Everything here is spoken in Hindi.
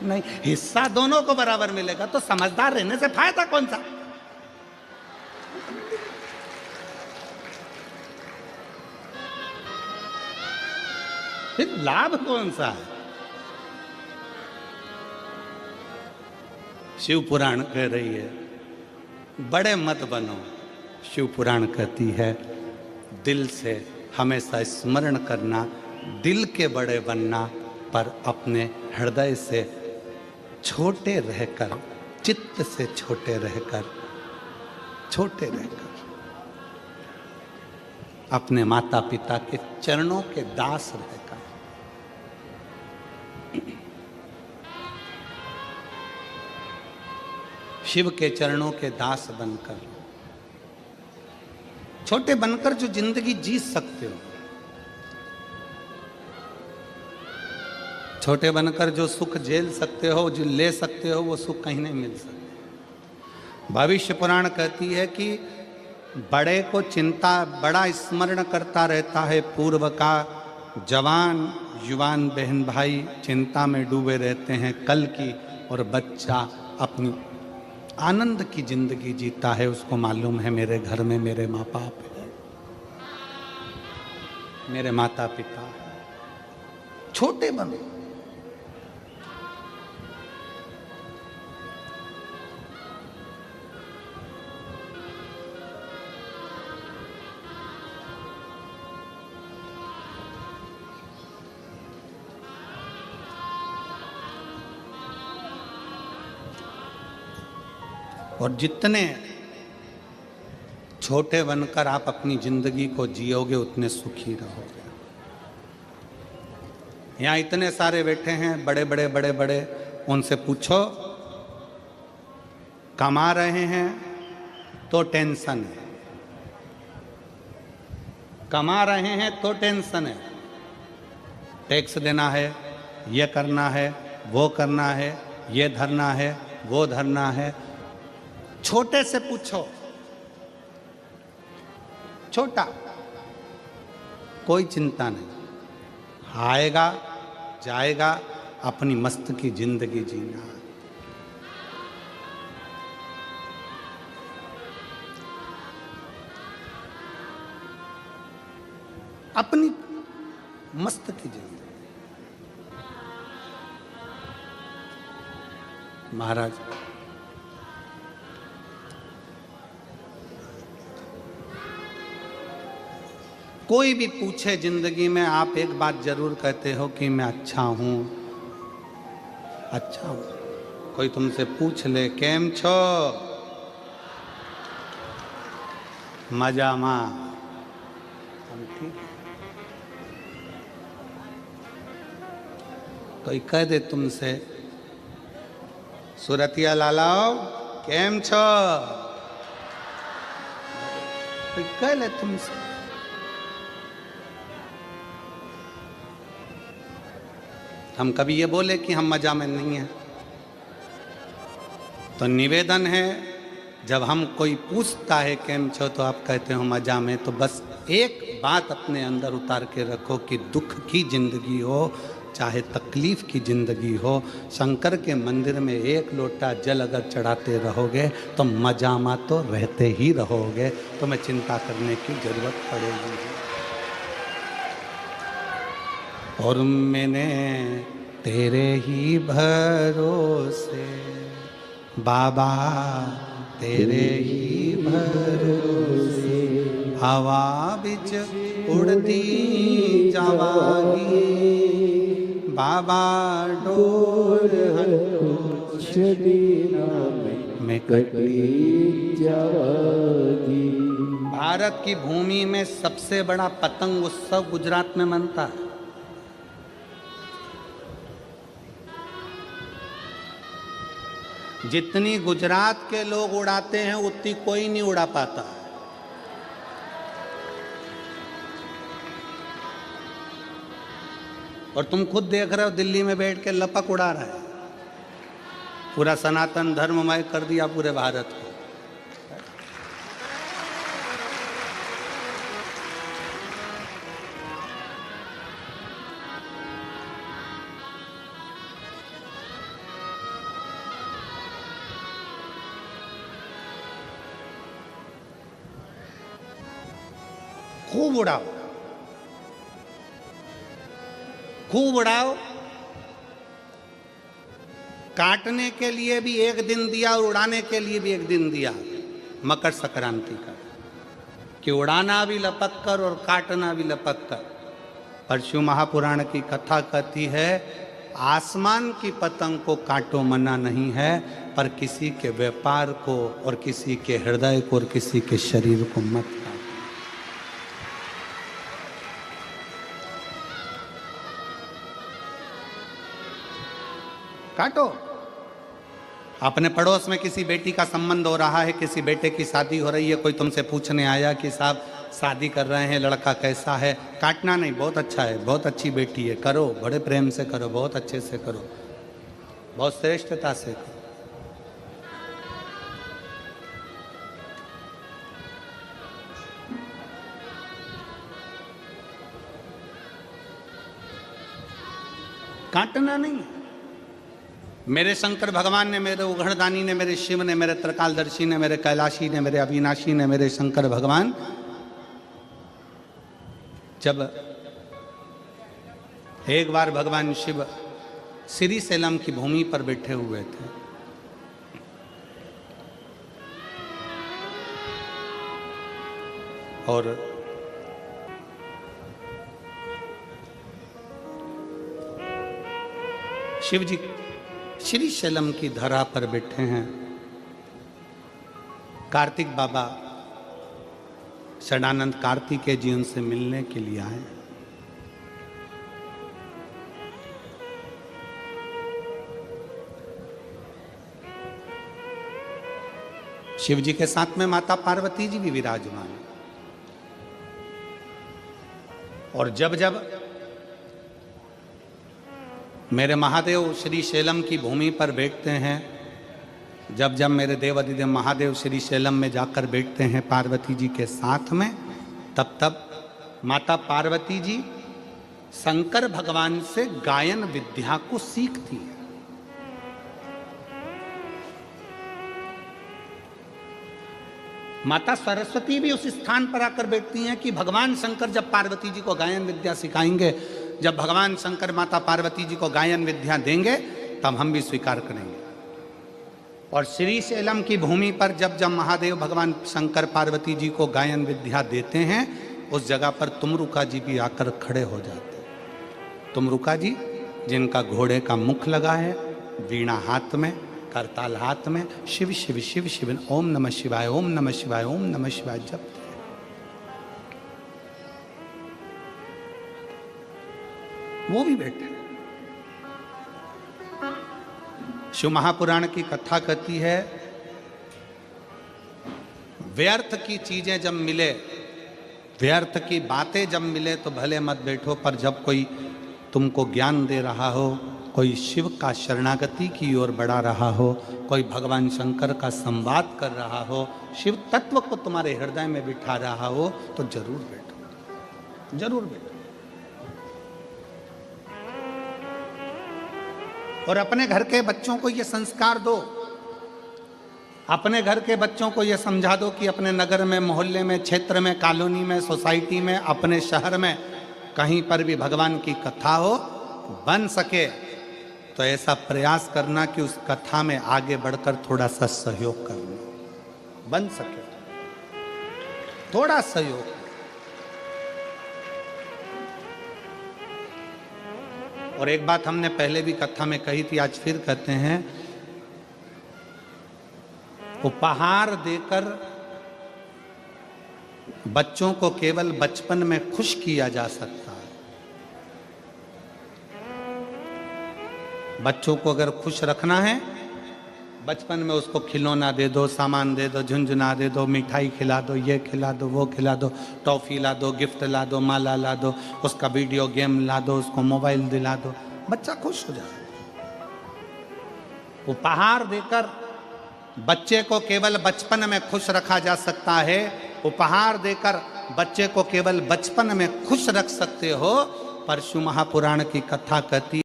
नहीं, हिस्सा दोनों को बराबर मिलेगा तो समझदार रहने से फायदा कौन सा? फिर लाभ कौन सा है? शिव पुराण कह रही है बड़े मत बनो। शिव पुराण कहती है दिल से हमेशा स्मरण करना, दिल के बड़े बनना, पर अपने हृदय से छोटे रहकर, चित्त से छोटे रहकर, छोटे रहकर अपने माता पिता के चरणों के दास रहकर, शिव के चरणों के दास बनकर, छोटे बनकर जो जिंदगी जी सकते हो, छोटे बनकर जो सुख झेल सकते हो, जो ले सकते हो, वो सुख कहीं नहीं मिल सकता। भविष्य पुराण कहती है कि बड़े को चिंता, बड़ा स्मरण करता रहता है पूर्व का, जवान युवान बहन भाई चिंता में डूबे रहते हैं कल की, और बच्चा अपनी आनंद की जिंदगी जीता है। उसको मालूम है मेरे घर में मेरे माँ बाप है, मेरे माता पिता। छोटे बनो, और जितने छोटे बनकर आप अपनी जिंदगी को जियोगे उतने सुखी रहोगे। यहाँ इतने सारे बैठे हैं बड़े बड़े बड़े बड़े, उनसे पूछो कमा रहे हैं तो टेंशन है, कमा रहे हैं तो टेंशन है, टैक्स देना है, ये करना है, वो करना है, ये धरना है, वो धरना है। छोटे से पूछो, छोटा, कोई चिंता नहीं, आएगा जाएगा, अपनी मस्त की जिंदगी जीना। अपनी मस्त की जिंदगी। महाराज कोई भी पूछे जिंदगी में, आप एक बात जरूर कहते हो कि मैं अच्छा हूं, अच्छा हूं। कोई तुमसे पूछ ले केम छो, मजा मां, हम ठीक। कोई कह दे तुमसे सुरतिया लालाओ केम छो, कोई कह ले तुमसे, हम कभी ये बोले कि हम मजा में नहीं हैं? तो निवेदन है जब हम कोई पूछता है केम छो तो आप कहते हो मजा में, तो बस एक बात अपने अंदर उतार के रखो कि दुख की जिंदगी हो चाहे तकलीफ की जिंदगी हो, शंकर के मंदिर में एक लोटा जल अगर चढ़ाते रहोगे तो मजामा तो रहते ही रहोगे, तुम्हें चिंता करने की जरूरत पड़ेगी। और मैंने तेरे ही भरोसे बाबा, तेरे ही भरोसे हवा बिच उड़ती जावागी, बाबा डोर में कटी जावागी। भारत की भूमि में सबसे बड़ा पतंग उत्सव गुजरात में मनता है। जितनी गुजरात के लोग उड़ाते हैं उतनी कोई नहीं उड़ा पाता। और तुम खुद देख रहे हो दिल्ली में बैठ के लपक उड़ा रहा है, पूरा सनातन धर्ममय कर दिया पूरे भारत को। खूब उड़ाओ, खूब उड़ाओ। काटने के लिए भी एक दिन दिया और उड़ाने के लिए भी एक दिन दिया, मकर संक्रांति का, कि उड़ाना भी लपक कर और काटना भी लपक कर। पर शिव महापुराण की कथा कहती है, आसमान की पतंग को काटो मना नहीं है, पर किसी के व्यापार को और किसी के हृदय को और किसी के शरीर को मत काटो। अपने पड़ोस में किसी बेटी का संबंध हो रहा है, किसी बेटे की शादी हो रही है, कोई तुमसे पूछने आया कि साहब शादी कर रहे हैं, लड़का कैसा है, काटना नहीं, बहुत अच्छा है, बहुत अच्छी बेटी है, करो, बड़े प्रेम से करो, बहुत अच्छे से करो, बहुत श्रेष्ठता से करो। काटना नहीं। मेरे शंकर भगवान ने, मेरे उघड़दानी ने, मेरे शिव ने, मेरे त्रिकालदर्शी ने, मेरे कैलाशी ने, मेरे अविनाशी ने, मेरे शंकर भगवान जब एक बार भगवान शिव श्रीशैलम की भूमि पर बैठे हुए थे, और शिव जी श्रीशैलम की धरा पर बैठे हैं। कार्तिक बाबा षडानंद कार्तिकेय जी उनसे मिलने के लिए आए। शिव जी के साथ में माता पार्वती जी भी विराजमान, और जब जब मेरे महादेव श्रीशैलम की भूमि पर बैठते हैं, जब जब मेरे देव अधिदेव महादेव श्रीशैलम में जाकर बैठते हैं पार्वती जी के साथ में, तब तब माता पार्वती जी शंकर भगवान से गायन विद्या को सीखती है। माता सरस्वती भी उस स्थान पर आकर बैठती हैं कि भगवान शंकर जब पार्वती जी को गायन विद्या सिखाएंगे, जब भगवान शंकर माता पार्वती जी को गायन विद्या देंगे, तब हम भी स्वीकार करेंगे। और श्रीशैलम की भूमि पर जब जब महादेव भगवान शंकर पार्वती जी को गायन विद्या देते हैं, उस जगह पर तुमरुका जी भी आकर खड़े हो जाते हैं। तुमरुका जी जिनका घोड़े का मुख लगा है, वीणा हाथ में, करताल हाथ में, शिव शिव शिव शिव, ओम नमः शिवाय, ओम नमः शिवाय, ओम नमः शिवाय जपते हैं। वो भी बैठे। शिव महापुराण की कथा कहती है, व्यर्थ की चीजें जब मिले, व्यर्थ की बातें जब मिले तो भले मत बैठो, पर जब कोई तुमको ज्ञान दे रहा हो, कोई शिव का शरणागति की ओर बढ़ा रहा हो, कोई भगवान शंकर का संवाद कर रहा हो, शिव तत्व को तुम्हारे हृदय में बिठा रहा हो, तो जरूर बैठो, जरूर बैठो। और अपने घर के बच्चों को ये संस्कार दो, अपने घर के बच्चों को ये समझा दो कि अपने नगर में, मोहल्ले में, क्षेत्र में, कॉलोनी में, सोसाइटी में, अपने शहर में कहीं पर भी भगवान की कथा हो, बन सके तो ऐसा प्रयास करना कि उस कथा में आगे बढ़कर थोड़ा सा सहयोग करना, बन सके थोड़ा सहयोग। और एक बात हमने पहले भी कथा में कही थी, आज फिर कहते हैं, उपहार देकर बच्चों को केवल बचपन में खुश किया जा सकता है। बच्चों को अगर खुश रखना है, बचपन में उसको खिलौना दे दो, सामान दे दो, झुंझुना दे दो, मिठाई खिला दो, ये खिला दो, वो खिला दो, टॉफी ला दो, गिफ्ट ला दो, माला ला दो, उसका वीडियो गेम ला दो, उसको मोबाइल दिला दो, बच्चा खुश हो जाए। उपहार देकर बच्चे को केवल बचपन में खुश रखा जा सकता है। उपहार देकर बच्चे को केवल बचपन में खुश रख सकते हो, पर शिव महापुराण की कथा कहती